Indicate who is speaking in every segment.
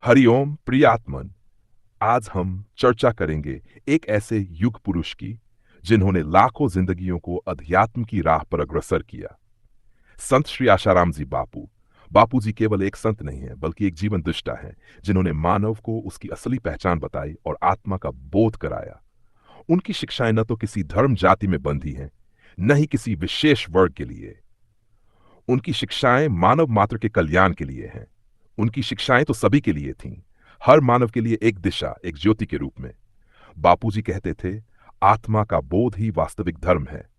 Speaker 1: हरिओम प्रिय आत्मन। आज हम चर्चा करेंगे एक ऐसे युग पुरुष की जिन्होंने लाखों जिंदगियों को अध्यात्म की राह पर अग्रसर किया। संत श्री आशाराम जी बापू। बापू जी केवल एक संत नहीं है बल्कि एक जीवन दृष्टा है जिन्होंने मानव को उसकी असली पहचान बताई और आत्मा का बोध कराया। उनकी शिक्षाएं न तो किसी धर्म जाति में बंधी हैं, न ही किसी विशेष वर्ग के लिए। उनकी शिक्षाएं मानव मात्र के कल्याण के लिए हैं। उनकी शिक्षाएं तो सभी के लिए थीं, हर मानव के लिए एक दिशा, एक ज्योति के रूप में। बापूजी कहते थे, आत्मा का बोध ही वास्तविक धर्म है।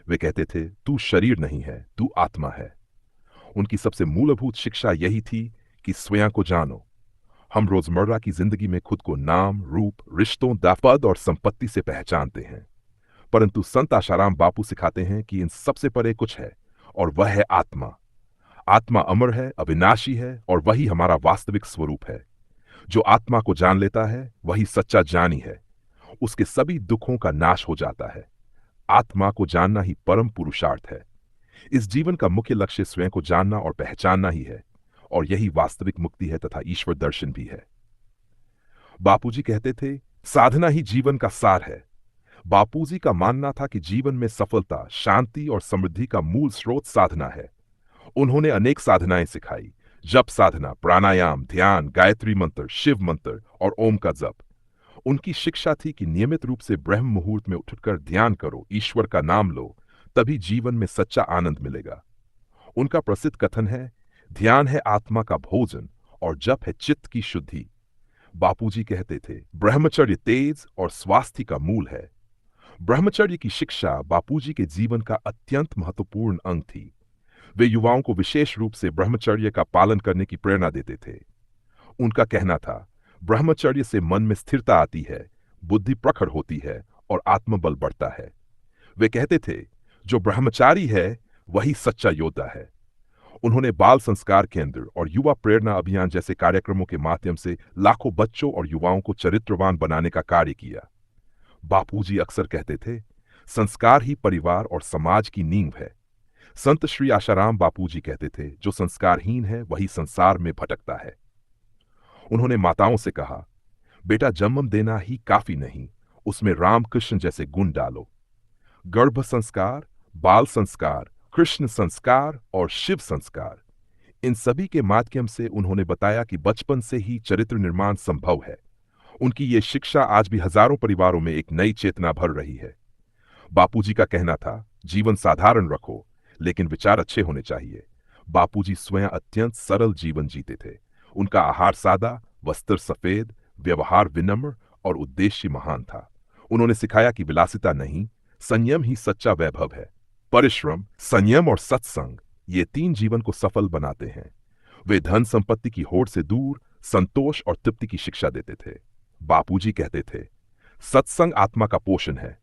Speaker 1: वे कहते थे, तू शरीर नहीं है, तू आत्मा है। उनकी सबसे मूलभूत शिक्षा यही थी कि स्वयं को जानो। हम रोजमर्रा की जिंदगी में खुद को नाम, रूप, रिश्तों, पद और संपत्ति से पहचानते हैं, परंतु संत आशाराम बापू सिखाते हैं कि इन सबसे परे कुछ है, और वह है आत्मा। आत्मा अमर है, अविनाशी है, और वही हमारा वास्तविक स्वरूप है। जो आत्मा को जान लेता है वही सच्चा ज्ञानी है। उसके सभी दुखों का नाश हो जाता है। आत्मा को जानना ही परम पुरुषार्थ है। इस जीवन का मुख्य लक्ष्य स्वयं को जानना और पहचानना ही है, और यही वास्तविक मुक्ति है तथा ईश्वर दर्शन भी है। बापूजी कहते थे, साधना ही जीवन का सार है। बापूजी का मानना था कि जीवन में सफलता, शांति और समृद्धि का मूल स्रोत साधना है। उन्होंने अनेक साधनाएं सिखाई, जप साधना, प्राणायाम, ध्यान, गायत्री मंत्र, शिव मंत्र और ओम का जप। उनकी शिक्षा थी कि नियमित रूप से ब्रह्म मुहूर्त में उठकर ध्यान करो, ईश्वर का नाम लो, तभी जीवन में सच्चा आनंद मिलेगा। उनका प्रसिद्ध कथन है, ध्यान है आत्मा का भोजन और जप है चित्त की शुद्धि। बापूजी कहते थे, ब्रह्मचर्य तेज और स्वास्थ्य का मूल है। ब्रह्मचर्य की शिक्षा बापूजी के जीवन का अत्यंत महत्वपूर्ण अंग थी। वे युवाओं को विशेष रूप से ब्रह्मचर्य का पालन करने की प्रेरणा देते थे। उनका कहना था, ब्रह्मचर्य से मन में स्थिरता आती है, बुद्धि प्रखर होती है और आत्मबल बढ़ता है। वे कहते थे, जो ब्रह्मचारी है वही सच्चा योद्धा है। उन्होंने बाल संस्कार केंद्र और युवा प्रेरणा अभियान जैसे कार्यक्रमों के माध्यम से लाखों बच्चों और युवाओं को चरित्रवान बनाने का कार्य किया। बापूजी अक्सर कहते थे, संस्कार ही परिवार और समाज की नींव है। संत श्री आशाराम बापूजी कहते थे, जो संस्कारहीन है वही संसार में भटकता है। उन्होंने माताओं से कहा, बेटा जन्म देना ही काफी नहीं, उसमें रामकृष्ण जैसे गुण डालो। गर्भ संस्कार, बाल संस्कार, कृष्ण संस्कार और शिव संस्कार, इन सभी के माध्यम से उन्होंने बताया कि बचपन से ही चरित्र निर्माण संभव है। उनकी ये शिक्षा आज भी हजारों परिवारों में एक नई चेतना भर रही है। बापूजी का कहना था, जीवन साधारण रखो लेकिन विचार अच्छे होने चाहिए। बापूजी स्वयं अत्यंत सरल जीवन जीते थे। उनका आहार सादा, वस्त्र सफेद, व्यवहार विनम्र और उद्देश्य महान था। उन्होंने सिखाया कि विलासिता नहीं, संयम ही सच्चा वैभव है। परिश्रम, संयम और सत्संग, ये तीन जीवन को सफल बनाते हैं। वे धन संपत्ति की होड़ से दूर संतोष और तृप्ति की शिक्षा देते थे। बापूजी कहते थे, सत्संग आत्मा का पोषण है।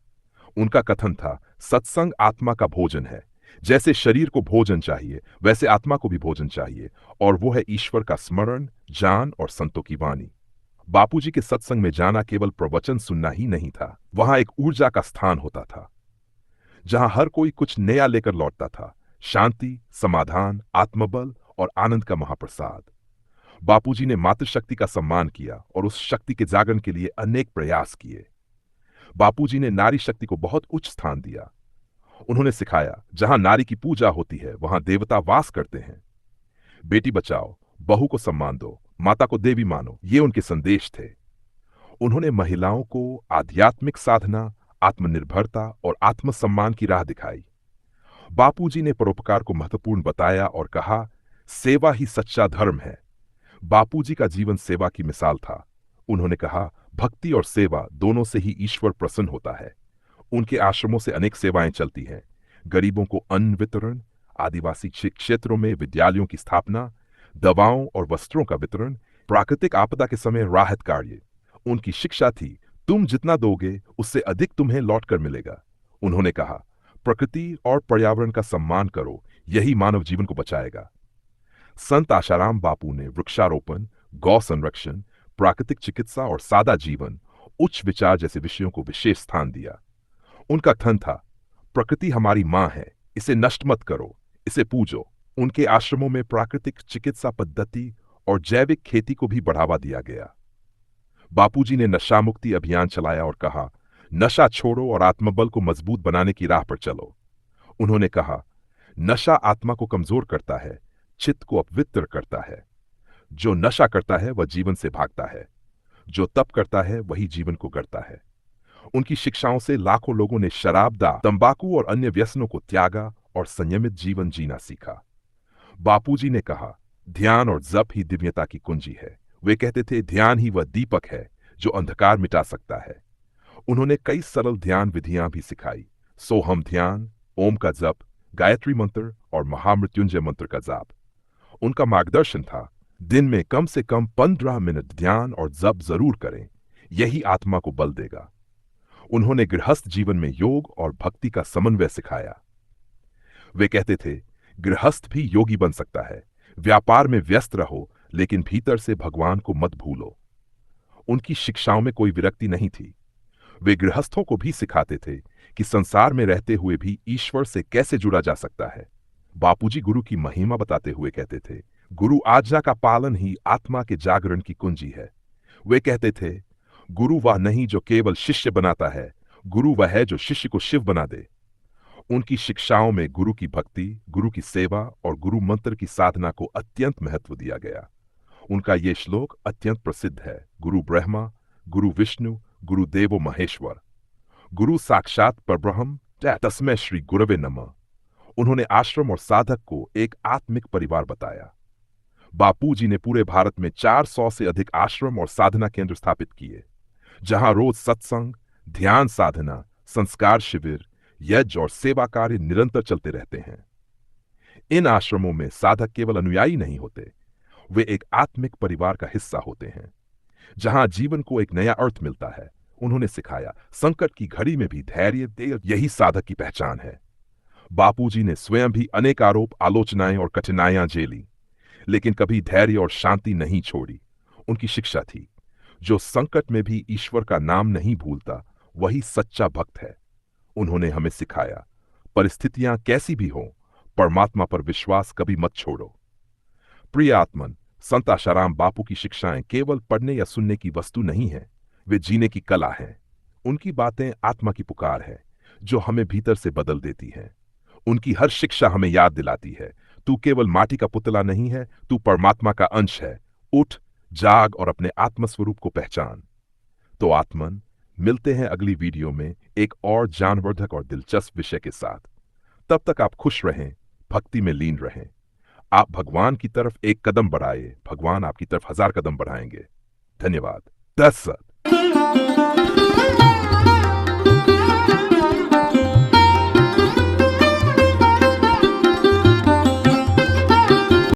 Speaker 1: उनका कथन था, सत्संग आत्मा का भोजन है। जैसे शरीर को भोजन चाहिए वैसे आत्मा को भी भोजन चाहिए, और वो है ईश्वर का स्मरण, ज्ञान और संतों की वाणी। बापूजी के सत्संग में जाना केवल प्रवचन सुनना ही नहीं था, वहां एक ऊर्जा का स्थान होता था जहां हर कोई कुछ नया लेकर लौटता था। शांति, समाधान, आत्मबल और आनंद का महाप्रसाद। बापूजी ने मातृशक्ति का सम्मान किया और उस शक्ति के जागरण के लिए अनेक प्रयास किए। बापूजी ने नारी शक्ति को बहुत उच्च स्थान दिया। उन्होंने सिखाया, जहां नारी की पूजा होती है वहां देवता वास करते हैं। बेटी बचाओ, बहू को सम्मान दो, माता को देवी मानो, ये उनके संदेश थे। उन्होंने महिलाओं को आध्यात्मिक साधना, आत्मनिर्भरता और आत्मसम्मान की राह दिखाई। बापूजी ने परोपकार को महत्वपूर्ण बताया और कहा, सेवा ही सच्चा धर्म है। बापूजी का जीवन सेवा की मिसाल था। उन्होंने कहा, भक्ति और सेवा दोनों से ही ईश्वर प्रसन्न होता है। उनके आश्रमों से अनेक सेवाएं चलती हैं। गरीबों को अन्न वितरण, आदिवासी क्षेत्रों में विद्यालयों की स्थापना, दवाओं और वस्त्रों का वितरण, प्राकृतिक आपदा के समय राहत कार्य। उनकी शिक्षा थी, तुम जितना दोगे उससे अधिक तुम्हें लौटकर मिलेगा। उन्होंने कहा, प्रकृति और पर्यावरण का सम्मान करो, यही मानव जीवन को बचाएगा। संत आशाराम बापू ने वृक्षारोपण, गौ संरक्षण, प्राकृतिक चिकित्सा और सादा जीवन, उच्च विचार जैसे विषयों को विशेष स्थान दिया। उनका कथन था, प्रकृति हमारी मां है, इसे नष्ट मत करो, इसे पूजो। उनके आश्रमों में प्राकृतिक चिकित्सा पद्धति और जैविक खेती को भी बढ़ावा दिया गया। बापूजी ने नशा मुक्ति अभियान चलाया और कहा, नशा छोड़ो और आत्मबल को मजबूत बनाने की राह पर चलो। उन्होंने कहा, नशा आत्मा को कमजोर करता है, चित्त को अपवित्र करता है। जो नशा करता है वह जीवन से भागता है, जो तप करता है वही जीवन को गढ़ता है। उनकी शिक्षाओं से लाखों लोगों ने शराब, तंबाकू और अन्य व्यसनों को त्यागा और संयमित जीवन जीना सीखा। बापूजी ने कहा, ध्यान और जप ही दिव्यता की कुंजी है। वे कहते थे, ध्यान ही वह दीपक है जो अंधकार मिटा सकता है। उन्होंने कई सरल ध्यान विधियां भी सिखाई, सोहम ध्यान, ओम का जप, गायत्री मंत्र और महामृत्युंजय मंत्र का जाप। उनका मार्गदर्शन था, दिन में कम से कम 15 मिनट ध्यान और जप जरूर करें, यही आत्मा को बल देगा। उन्होंने गृहस्थ जीवन में योग और भक्ति का समन्वय सिखाया। वे कहते थे, गृहस्थ भी योगी बन सकता है। व्यापार में व्यस्त रहो, लेकिन भीतर से भगवान को मत भूलो। उनकी शिक्षाओं में कोई विरक्ति नहीं थी। वे गृहस्थों को भी सिखाते थे कि संसार में रहते हुए भी ईश्वर से कैसे जुड़ा जा सकता है। बापूजी गुरु की महिमा बताते हुए कहते थे, गुरु आज्ञा का पालन ही आत्मा के जागरण की कुंजी है। वे कहते थे, गुरु वह नहीं जो केवल शिष्य बनाता है, गुरु वह है जो शिष्य को शिव बना दे। उनकी शिक्षाओं में गुरु की भक्ति, गुरु की सेवा और गुरु मंत्र की साधना को अत्यंत महत्व दिया गया। उनका ये श्लोक अत्यंत प्रसिद्ध है, गुरु ब्रह्मा, गुरु विष्णु, गुरु देवो महेश्वर, गुरु साक्षात परब्रह्म, तस्मै श्री गुरवे नमः। उन्होंने आश्रम और साधक को एक आत्मिक परिवार बताया। बापूजी ने पूरे भारत में 400 से अधिक आश्रम और साधना केंद्र स्थापित किए, जहां रोज सत्संग, ध्यान साधना, संस्कार शिविर, यज्ञ और सेवा कार्य निरंतर चलते रहते हैं। इन आश्रमों में साधक केवल अनुयायी नहीं होते, वे एक आत्मिक परिवार का हिस्सा होते हैं, जहां जीवन को एक नया अर्थ मिलता है। उन्होंने सिखाया, संकट की घड़ी में भी धैर्य दे, यही साधक की पहचान है। बापूजी ने स्वयं भी अनेक आरोप, आलोचनाएं और कठिनाइयां झेली, लेकिन कभी धैर्य और शांति नहीं छोड़ी। उनकी शिक्षा थी, जो संकट में भी ईश्वर का नाम नहीं भूलता, वही सच्चा भक्त है। उन्होंने हमें सिखाया, परिस्थितियां कैसी भी हों, परमात्मा पर विश्वास कभी मत छोड़ो। प्रिय आत्मन, संत आशाराम बापू की शिक्षाएं केवल पढ़ने या सुनने की वस्तु नहीं है, वे जीने की कला है। उनकी बातें आत्मा की पुकार है, जो हमें भीतर से बदल देती है। उनकी हर शिक्षा हमें याद दिलाती है, तू केवल माटी का पुतला नहीं है, तू परमात्मा का अंश है। उठ, जाग और अपने आत्मस्वरूप को पहचान। तो आत्मन, मिलते हैं अगली वीडियो में एक और ज्ञानवर्धक और दिलचस्प विषय के साथ। तब तक आप खुश रहें, भक्ति में लीन रहें। आप भगवान की तरफ एक कदम बढ़ाए, भगवान आपकी तरफ 1000 कदम बढ़ाएंगे। धन्यवाद। दस